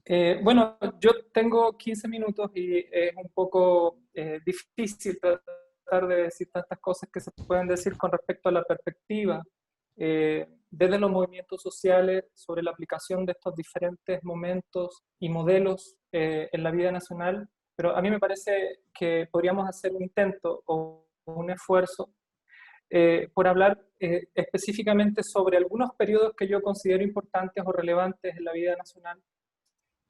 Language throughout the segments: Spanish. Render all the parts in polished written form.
Bueno, yo tengo 15 minutos y es un poco difícil tratar de decir tantas cosas que se pueden decir con respecto a la perspectiva desde los movimientos sociales sobre la aplicación de estos diferentes momentos y modelos en la vida nacional, pero a mí me parece que podríamos hacer un intento o un esfuerzo por hablar específicamente sobre algunos periodos que yo considero importantes o relevantes en la vida nacional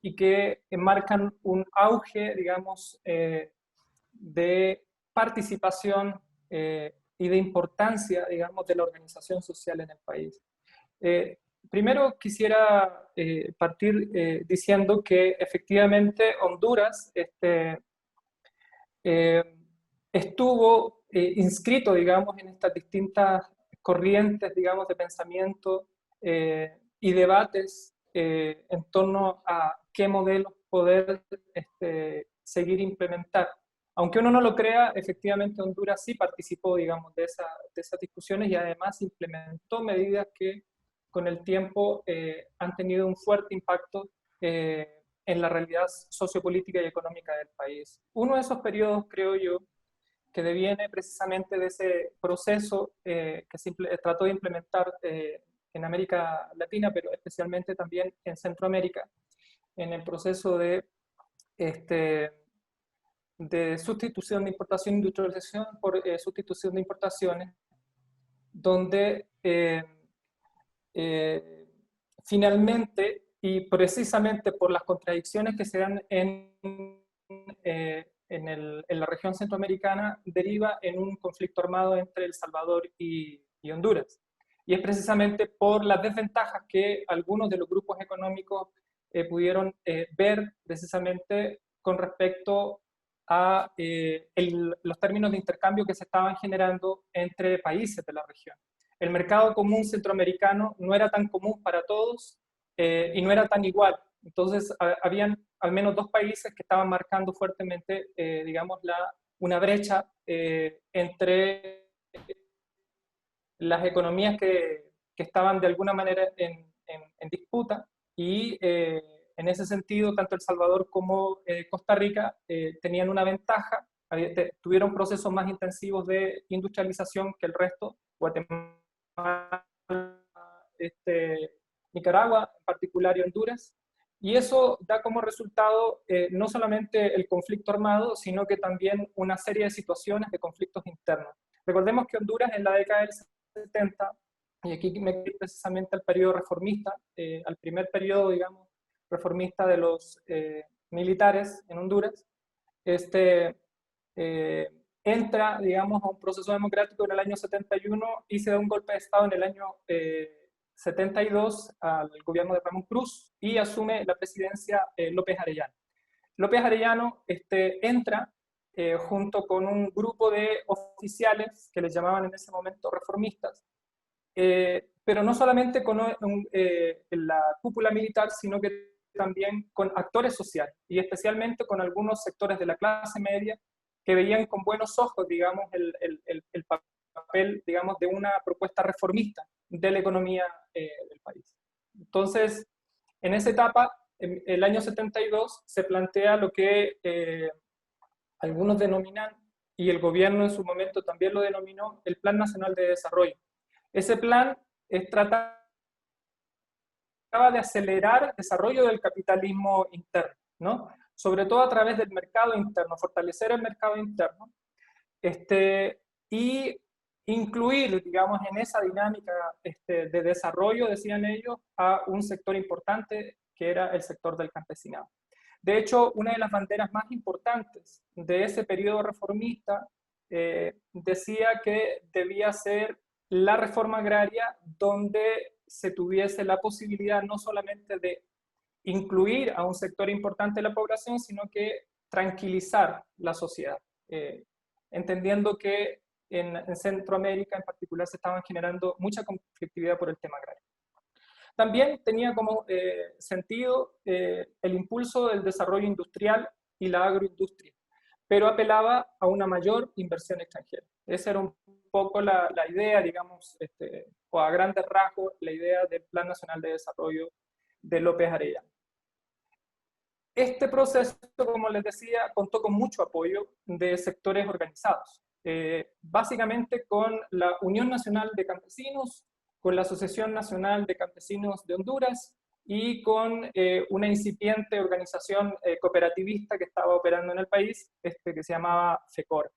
y que marcan un auge, digamos, de participación y de importancia, digamos, de la organización social en el país. Primero quisiera partir diciendo que efectivamente Honduras eh, estuvo inscrito, digamos, en estas distintas corrientes, digamos, de pensamiento y debates en torno a qué modelos poder seguir implementar. Aunque uno no lo crea, efectivamente Honduras sí participó, digamos, de esas discusiones y además implementó medidas que con el tiempo han tenido un fuerte impacto en la realidad sociopolítica y económica del país. Uno de esos periodos, creo yo, que deviene precisamente de ese proceso que se trató de implementar en América Latina, pero especialmente también en Centroamérica, en el proceso este, de sustitución de importación e industrialización por sustitución de importaciones, donde eh, finalmente, y precisamente por las contradicciones que se dan en la región centroamericana, deriva en un conflicto armado entre El Salvador y Honduras. Y es precisamente por las desventajas que algunos de los grupos económicos pudieron ver precisamente con respecto a los términos de intercambio que se estaban generando entre países de la región. El mercado común centroamericano no era tan común para todos y no era tan igual. Entonces, habían al menos dos países que estaban marcando fuertemente, digamos, una brecha entre las economías que estaban de alguna manera en disputa y en ese sentido, tanto El Salvador como Costa Rica tenían una ventaja, tuvieron procesos más intensivos de industrialización que el resto, Guatemala, Nicaragua, en particular y Honduras, y eso da como resultado no solamente el conflicto armado, sino que también una serie de situaciones de conflictos internos. Recordemos que Honduras en la década del 70, y aquí me voy precisamente al periodo reformista, al primer periodo, digamos, reformista de los militares en Honduras, este, eh, entra, digamos, a un proceso democrático en el año 71 y se da un golpe de Estado en el año 72 al gobierno de Ramón Cruz y asume la presidencia López Arellano. López Arellano entra junto con un grupo de oficiales que les llamaban en ese momento reformistas, pero no solamente con la cúpula militar, sino que también con actores sociales y especialmente con algunos sectores de la clase media que veían con buenos ojos, digamos, el papel, digamos, de una propuesta reformista de la economía del país. Entonces, en esa etapa, en el año 72, se plantea lo que algunos denominan, y el gobierno en su momento también lo denominó, el Plan Nacional de Desarrollo. Ese plan trataba de acelerar el desarrollo del capitalismo interno, ¿no? Sobre todo a través del mercado interno, fortalecer el mercado interno y incluir, digamos, en esa dinámica de desarrollo, decían ellos, a un sector importante que era el sector del campesinado. De hecho, una de las banderas más importantes de ese periodo reformista decía que debía ser la reforma agraria donde se tuviese la posibilidad no solamente de incluir a un sector importante de la población, sino que tranquilizar la sociedad, entendiendo que en Centroamérica en particular se estaban generando mucha conflictividad por el tema agrario. También tenía como sentido el impulso del desarrollo industrial y la agroindustria, pero apelaba a una mayor inversión extranjera. Esa era un poco la idea, digamos, o a grandes rasgos, la idea del Plan Nacional de Desarrollo de López Arellano. Este proceso, como les decía, contó con mucho apoyo de sectores organizados, básicamente con la Unión Nacional de Campesinos, con la Asociación Nacional de Campesinos de Honduras y con una incipiente organización cooperativista que estaba operando en el país, que se llamaba FECOR.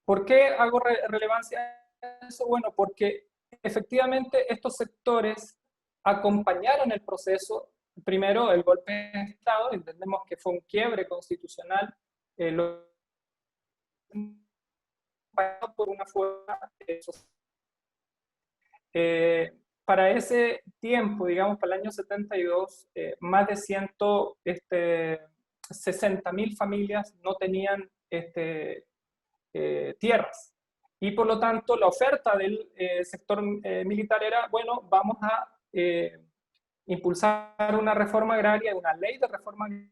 ¿Por qué hago relevancia a eso? Bueno, porque efectivamente estos sectores acompañaron el proceso. Primero, el golpe de Estado, entendemos que fue un quiebre constitucional, lo por una fuerza social. Para ese tiempo, digamos, para el año 72, más de 160.000 familias no tenían tierras. Y por lo tanto, la oferta del sector militar era, bueno, vamos a impulsar una reforma agraria, una ley de reforma agraria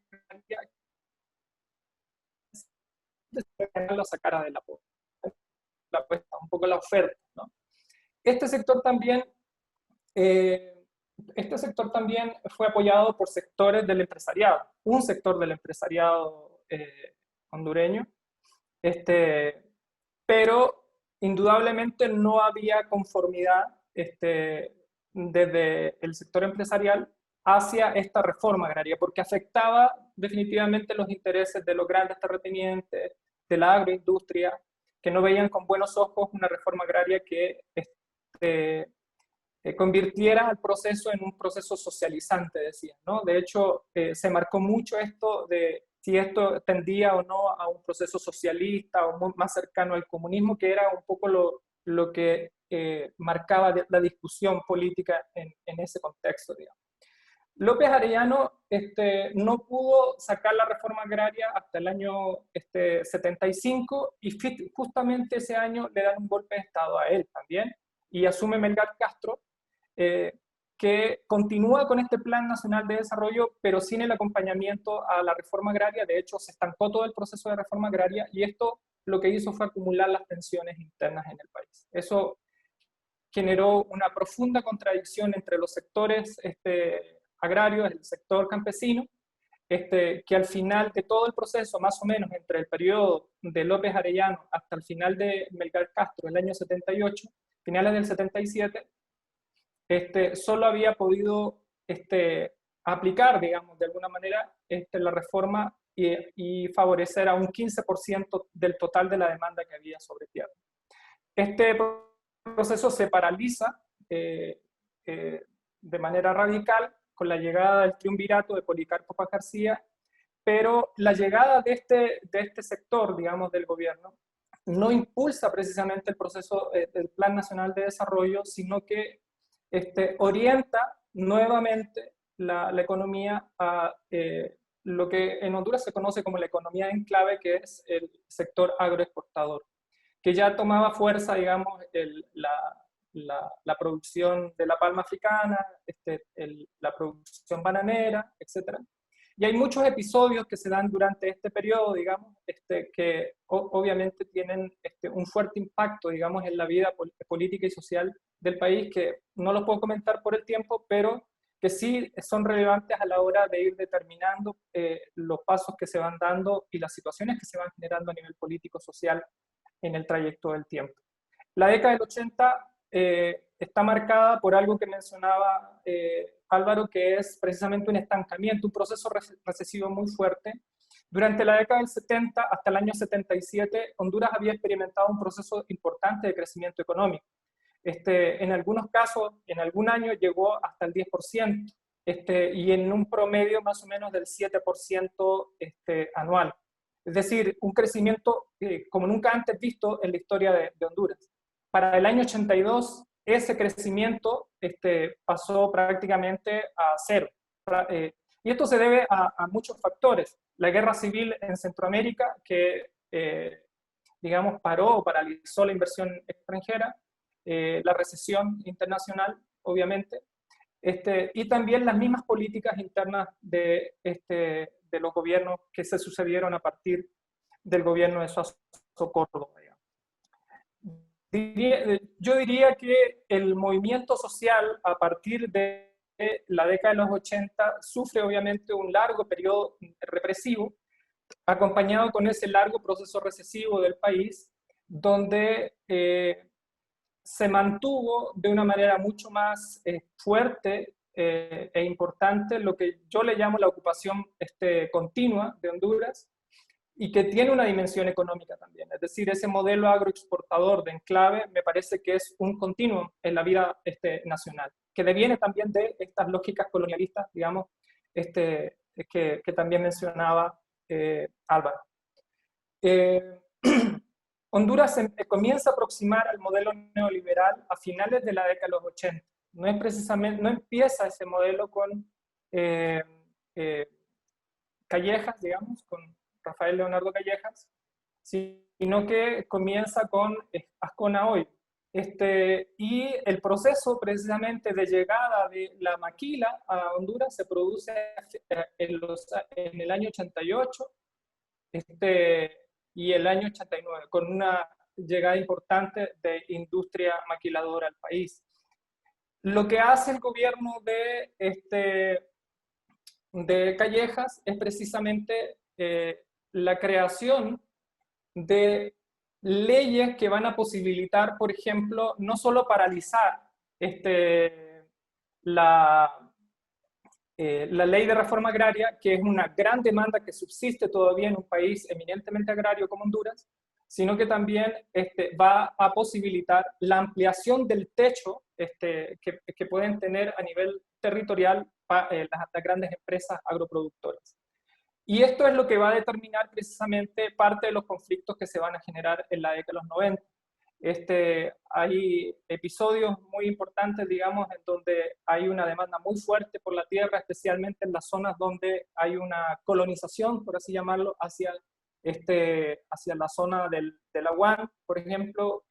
que la sacara de la puesta, un poco la oferta, ¿no? Este sector también este sector también fue apoyado por sectores del empresariado, un sector del empresariado hondureño, pero indudablemente no había conformidad desde el sector empresarial hacia esta reforma agraria, porque afectaba definitivamente los intereses de los grandes terratenientes, de la agroindustria, que no veían con buenos ojos una reforma agraria que convirtiera al proceso en un proceso socializante, decían, ¿no? De hecho, se marcó mucho esto de si esto tendía o no a un proceso socialista o más cercano al comunismo, que era un poco lo que marcaba la discusión política en ese contexto, digamos. López Arellano no pudo sacar la reforma agraria hasta el año 75 y justamente ese año le dan un golpe de Estado a él también y asume Melgar Castro, que continúa con este Plan Nacional de Desarrollo, pero sin el acompañamiento a la reforma agraria. De hecho, se estancó todo el proceso de reforma agraria y esto lo que hizo fue acumular las tensiones internas en el país. Eso generó una profunda contradicción entre los sectores agrarios, el sector campesino, que al final de todo el proceso, más o menos entre el periodo de López Arellano hasta el final de Melgar Castro, el año 78, finales del 77, solo había podido aplicar, digamos, de alguna manera la reforma y favorecer a un 15% del total de la demanda que había sobre tierra. Este proceso se paraliza de manera radical con la llegada del triunvirato de Policarpo Paz García, pero la llegada de este sector, digamos, del gobierno, no impulsa precisamente el proceso del Plan Nacional de Desarrollo, sino que orienta nuevamente la economía a lo que en Honduras se conoce como la economía de enclave, que es el sector agroexportador, que ya tomaba fuerza, digamos, la producción de la palma africana, la producción bananera, etc. Y hay muchos episodios que se dan durante este periodo, digamos, que obviamente tienen un fuerte impacto, digamos, en la vida política y social del país, que no los puedo comentar por el tiempo, pero que sí son relevantes a la hora de ir determinando los pasos que se van dando y las situaciones que se van generando a nivel político-social en el trayecto del tiempo. La década del 80 está marcada por algo que mencionaba Álvaro, que es precisamente un estancamiento, un proceso recesivo muy fuerte. Durante la década del 70 hasta el año 77, Honduras había experimentado un proceso importante de crecimiento económico. En algunos casos, en algún año llegó hasta el 10%, y en un promedio más o menos del 7% anual. Es decir, un crecimiento como nunca antes visto en la historia de Honduras. Para el año 82, ese crecimiento pasó prácticamente a cero. Y esto se debe a muchos factores. La guerra civil en Centroamérica, que digamos paró o paralizó la inversión extranjera, la recesión internacional, obviamente, y también las mismas políticas internas de los gobiernos que se sucedieron a partir del gobierno de Suazo Córdoba. Yo diría que el movimiento social a partir de la década de los 80 sufre obviamente un largo periodo represivo, acompañado con ese largo proceso recesivo del país, donde se mantuvo de una manera mucho más fuerte e importante lo que yo le llamo la ocupación continua de Honduras, y que tiene una dimensión económica también. Es decir, ese modelo agroexportador de enclave me parece que es un continuum en la vida nacional, que deviene también de estas lógicas colonialistas, digamos, que también mencionaba Álvaro. Honduras comienza a aproximar al modelo neoliberal a finales de la década de los 80. No es precisamente, no empieza ese modelo con Callejas, digamos, con Rafael Leonardo Callejas, sino que comienza con Ascona hoy. Y el proceso precisamente de llegada de la maquila a Honduras se produce en el año 88 y el año 89, con una llegada importante de industria maquiladora al país. Lo que hace el gobierno de Callejas es precisamente la creación de leyes que van a posibilitar, por ejemplo, no solo paralizar la ley de reforma agraria, que es una gran demanda que subsiste todavía en un país eminentemente agrario como Honduras, sino que también va a posibilitar la ampliación del techo que pueden tener a nivel territorial las grandes empresas agroproductoras. Y esto es lo que va a determinar precisamente parte de los conflictos que se van a generar en la década de los 90. Hay episodios muy importantes, digamos, en donde hay una demanda muy fuerte por la tierra, especialmente en las zonas donde hay una colonización, por así llamarlo, hacia la zona de la UAN, por ejemplo,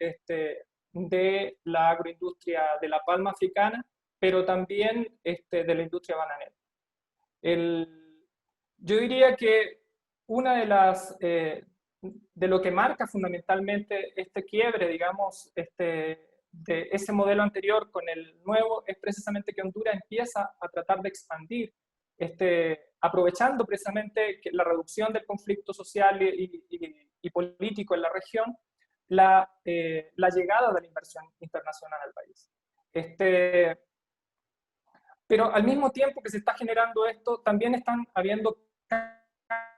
de la agroindustria de la palma africana, pero también de la industria bananera. Yo diría que una de lo que marca fundamentalmente este quiebre, digamos, de ese modelo anterior con el nuevo, es precisamente que Honduras empieza a tratar de expandir, aprovechando precisamente la reducción del conflicto social y político en la región, la llegada de la inversión internacional al país. Pero al mismo tiempo que se está generando esto, también están habiendo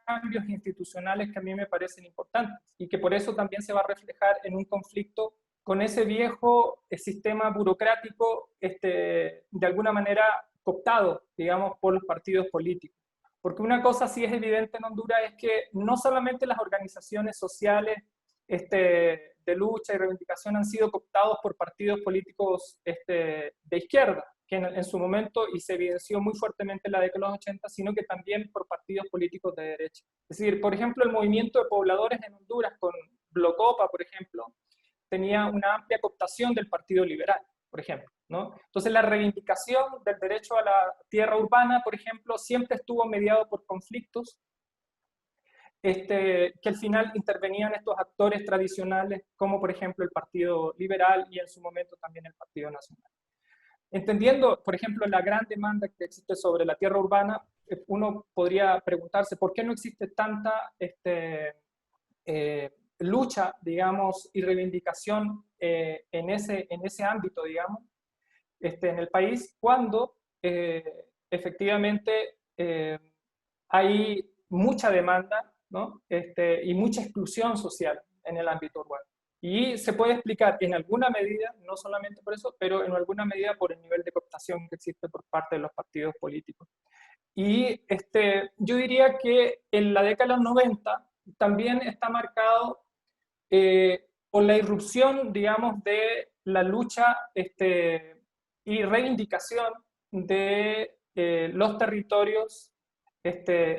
cambios institucionales que a mí me parecen importantes y que por eso también se va a reflejar en un conflicto con ese viejo sistema burocrático de alguna manera cooptado, digamos, por los partidos políticos. Porque una cosa sí es evidente en Honduras es que no solamente las organizaciones sociales de lucha y reivindicación han sido cooptados por partidos políticos de izquierda, que en su momento, y se evidenció muy fuertemente en la década de los 80, sino que también por partidos políticos de derecha. Es decir, por ejemplo, el movimiento de pobladores en Honduras con Blocopa, por ejemplo, tenía una amplia cooptación del Partido Liberal, por ejemplo, ¿no? Entonces, la reivindicación del derecho a la tierra urbana, por ejemplo, siempre estuvo mediado por conflictos que al final intervenían estos actores tradicionales, como por ejemplo el Partido Liberal y en su momento también el Partido Nacional. Entendiendo, por ejemplo, la gran demanda que existe sobre la tierra urbana, uno podría preguntarse por qué no existe tanta lucha, digamos, y reivindicación en ese ámbito, digamos, en el país, cuando efectivamente hay mucha demanda, ¿no? Y mucha exclusión social en el ámbito urbano. Y se puede explicar en alguna medida, no solamente por eso, pero en alguna medida por el nivel de cooptación que existe por parte de los partidos políticos. Y yo diría que en la década de los 90 también está marcado por la irrupción, digamos, de la lucha y reivindicación de los territorios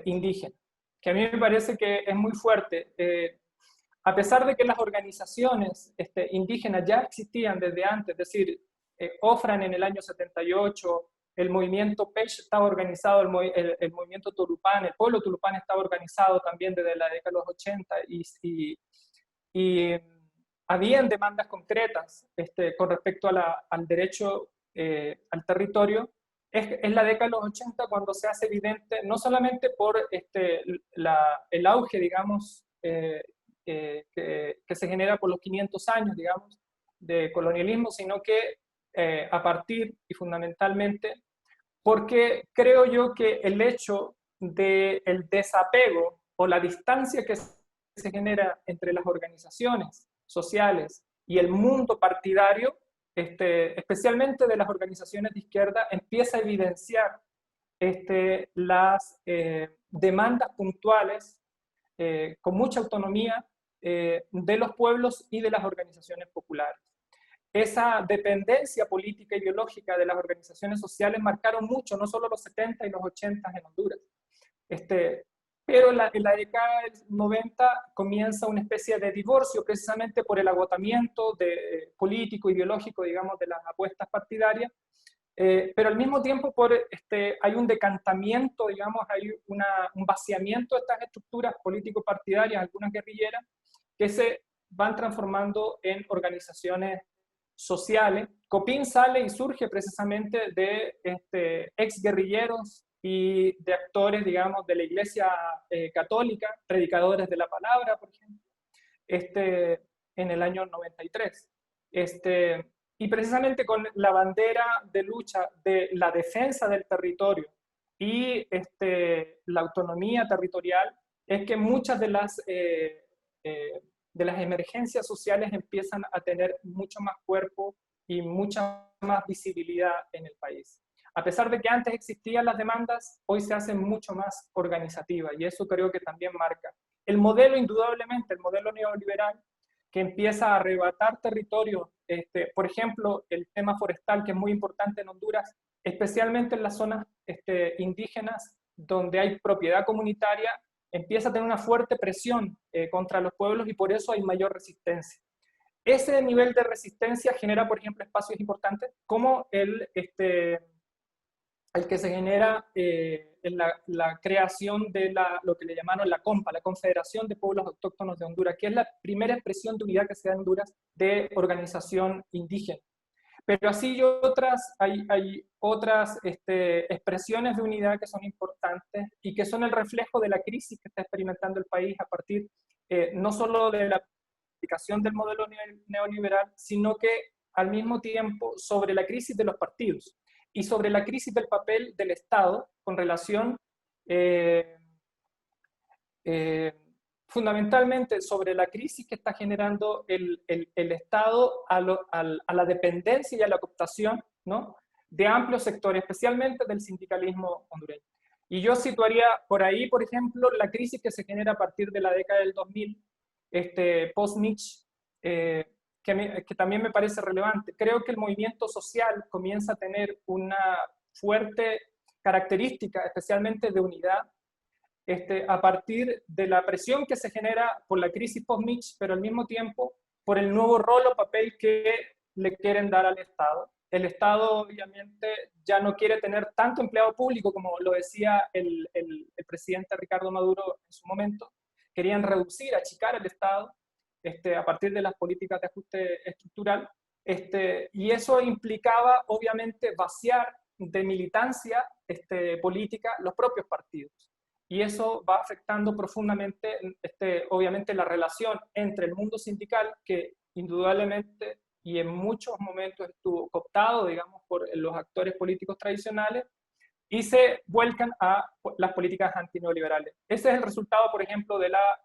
indígenas, que a mí me parece que es muy fuerte. A pesar de que las organizaciones indígenas ya existían desde antes, es decir, OFRAN en el año 78, el movimiento PECH estaba organizado, el movimiento Tulupán, el pueblo Tulupán estaba organizado también desde la década de los 80 y habían demandas concretas con respecto al derecho al territorio. es la década de los 80 cuando se hace evidente, no solamente por el auge, digamos, que se genera por los 500 años, digamos, de colonialismo, sino que a partir y fundamentalmente porque creo yo que el hecho del desapego o la distancia que se genera entre las organizaciones sociales y el mundo partidario, especialmente de las organizaciones de izquierda, empieza a evidenciar las demandas puntuales con mucha autonomía de los pueblos y de las organizaciones populares. Esa dependencia política y biológica de las organizaciones sociales marcaron mucho, no solo los 70 y los 80 en Honduras. Pero en la década del 90 comienza una especie de divorcio precisamente por el agotamiento político y biológico, digamos, de las apuestas partidarias, pero al mismo tiempo hay un decantamiento, digamos, hay un vaciamiento de estas estructuras político-partidarias, algunas guerrilleras, que se van transformando en organizaciones sociales. COPIN sale y surge precisamente de exguerrilleros y de actores, digamos, de la Iglesia católica, predicadores de la palabra, por ejemplo, en el año 93. Y precisamente con la bandera de lucha de la defensa del territorio y la autonomía territorial, es que muchas de las emergencias sociales empiezan a tener mucho más cuerpo y mucha más visibilidad en el país. A pesar de que antes existían las demandas, hoy se hacen mucho más organizativas y eso creo que también marca. El modelo, indudablemente, el modelo neoliberal, que empieza a arrebatar territorio, por ejemplo, el tema forestal, que es muy importante en Honduras, especialmente en las zonas indígenas, donde hay propiedad comunitaria, empieza a tener una fuerte presión contra los pueblos y por eso hay mayor resistencia. Ese nivel de resistencia genera, por ejemplo, espacios importantes como el que se genera en la creación de lo que le llamaron la COMPA, la Confederación de Pueblos Autóctonos de Honduras, que es la primera expresión de unidad que se da en Honduras de organización indígena. Pero así hay otras expresiones de unidad que son importantes y que son el reflejo de la crisis que está experimentando el país a partir no solo de la aplicación del modelo neoliberal, sino que al mismo tiempo sobre la crisis de los partidos y sobre la crisis del papel del Estado con relación fundamentalmente sobre la crisis que está generando el Estado a la dependencia y a la cooptación, ¿no?, de amplios sectores, especialmente del sindicalismo hondureño. Y yo situaría por ahí, por ejemplo, la crisis que se genera a partir de la década del 2000, post-Mitch, que también me parece relevante. Creo que el movimiento social comienza a tener una fuerte característica, especialmente de unidad, a partir de la presión que se genera por la crisis post-Mitch, pero al mismo tiempo por el nuevo rol o papel que le quieren dar al Estado. El Estado obviamente ya no quiere tener tanto empleado público como lo decía el presidente Ricardo Maduro en su momento. Querían reducir, achicar el Estado a partir de las políticas de ajuste estructural, y eso implicaba obviamente vaciar de militancia política los propios partidos. Y eso va afectando profundamente, obviamente, la relación entre el mundo sindical, que indudablemente y en muchos momentos estuvo cooptado, digamos, por los actores políticos tradicionales, y se vuelcan a las políticas antineoliberales. Ese es el resultado, por ejemplo, de la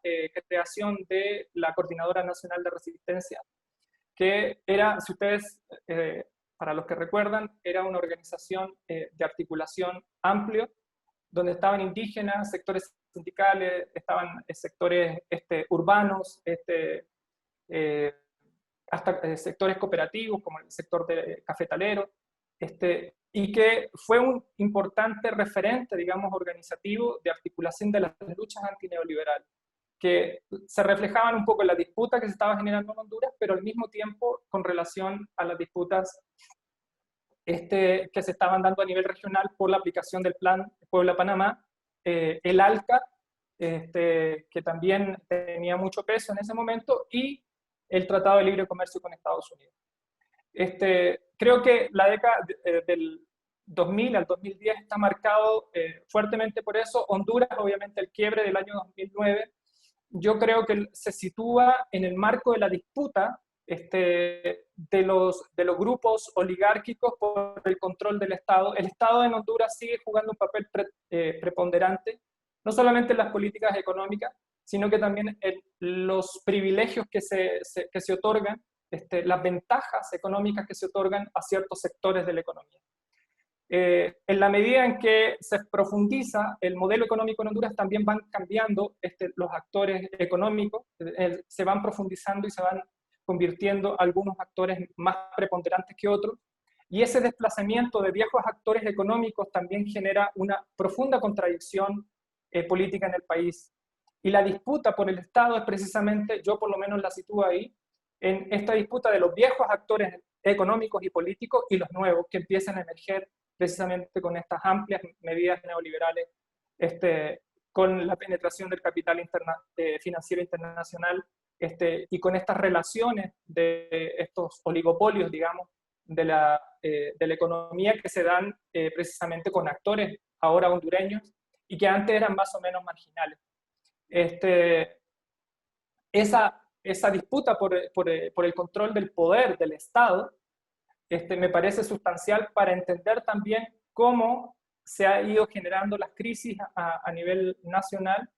creación de la Coordinadora Nacional de Resistencia, que era, si ustedes, para los que recuerdan, era una organización de articulación amplio, donde estaban indígenas, sectores sindicales, estaban sectores urbanos, hasta sectores cooperativos, como el sector cafetalero, y que fue un importante referente, digamos, organizativo de articulación de las luchas antineoliberales, que se reflejaban un poco en la disputa que se estaba generando en Honduras, pero al mismo tiempo con relación a las disputas que se estaban dando a nivel regional por la aplicación del Plan Puebla-Panamá, el ALCA, que también tenía mucho peso en ese momento, y el Tratado de Libre Comercio con Estados Unidos. Creo que la década 2000 al 2010 está marcado fuertemente por eso. Honduras, obviamente, el quiebre del año 2009, yo creo que se sitúa en el marco de la disputa de los grupos oligárquicos por el control del Estado. El Estado en Honduras sigue jugando un papel preponderante, no solamente en las políticas económicas, sino que también en los privilegios que se otorgan, las ventajas económicas que se otorgan a ciertos sectores de la economía. En la medida en que se profundiza el modelo económico en Honduras, también van cambiando los actores económicos, se van profundizando y se van convirtiendo algunos actores más preponderantes que otros, y ese desplazamiento de viejos actores económicos también genera una profunda contradicción política en el país. Y la disputa por el Estado es precisamente, yo por lo menos la sitúo ahí, en esta disputa de los viejos actores económicos y políticos y los nuevos que empiezan a emerger precisamente con estas amplias medidas neoliberales, con la penetración del capital financiero internacional, y con estas relaciones de estos oligopolios, digamos, de la economía que se dan precisamente con actores ahora hondureños y que antes eran más o menos marginales. Esa disputa por el control del poder del Estado me parece sustancial para entender también cómo se ha ido generando las crisis a nivel nacional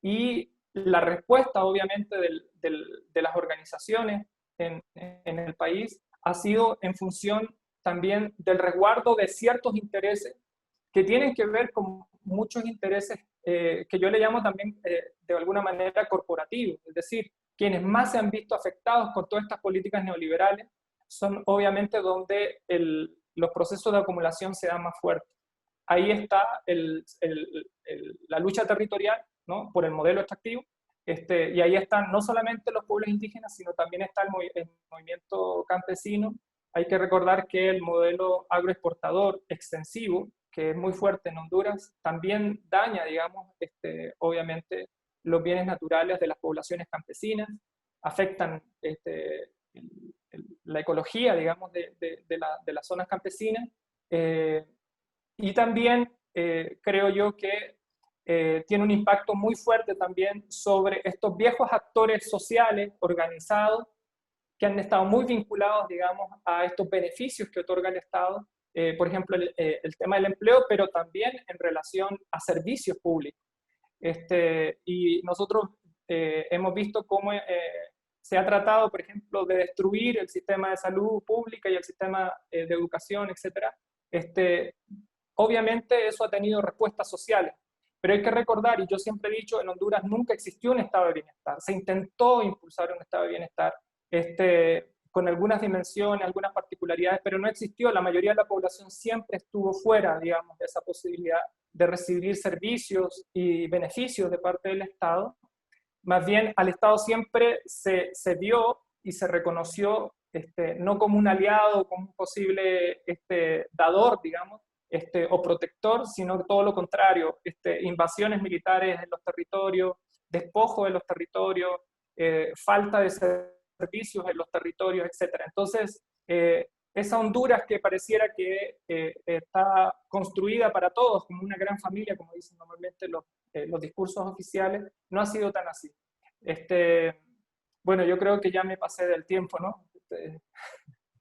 y la respuesta, obviamente, de las organizaciones en el país ha sido en función también del resguardo de ciertos intereses que tienen que ver con muchos intereses que yo le llamo también de alguna manera corporativos, es decir, quienes más se han visto afectados con todas estas políticas neoliberales son obviamente donde los procesos de acumulación se dan más fuertes. Ahí está la lucha territorial, ¿no?, por el modelo extractivo, y ahí están no solamente los pueblos indígenas, sino también está el movimiento campesino. Hay que recordar que el modelo agroexportador extensivo, que es muy fuerte en Honduras, también daña, digamos, obviamente los bienes naturales de las poblaciones campesinas, afectan la ecología, digamos, de las zonas campesinas, y también creo yo que tiene un impacto muy fuerte también sobre estos viejos actores sociales organizados que han estado muy vinculados, digamos, a estos beneficios que otorga el Estado, por ejemplo, el tema del empleo, pero también en relación a servicios públicos. Y nosotros hemos visto cómo se ha tratado, por ejemplo, de destruir el sistema de salud pública y el sistema de educación, etcétera. Obviamente eso ha tenido respuestas sociales, pero hay que recordar, y yo siempre he dicho, en Honduras nunca existió un estado de bienestar. Se intentó impulsar un estado de bienestar con algunas dimensiones, algunas particularidades, pero no existió. La mayoría de la población siempre estuvo fuera, digamos, de esa posibilidad de recibir servicios y beneficios de parte del Estado. Más bien, al Estado siempre se vio y se reconoció no como un aliado, como un posible dador, digamos, o protector, sino todo lo contrario, invasiones militares en los territorios, despojo de los territorios, falta de servicios en los territorios, etc. Entonces, esa Honduras que pareciera que está construida para todos, como una gran familia, como dicen normalmente los discursos oficiales, no ha sido tan así. Bueno, yo creo que ya me pasé del tiempo, ¿no?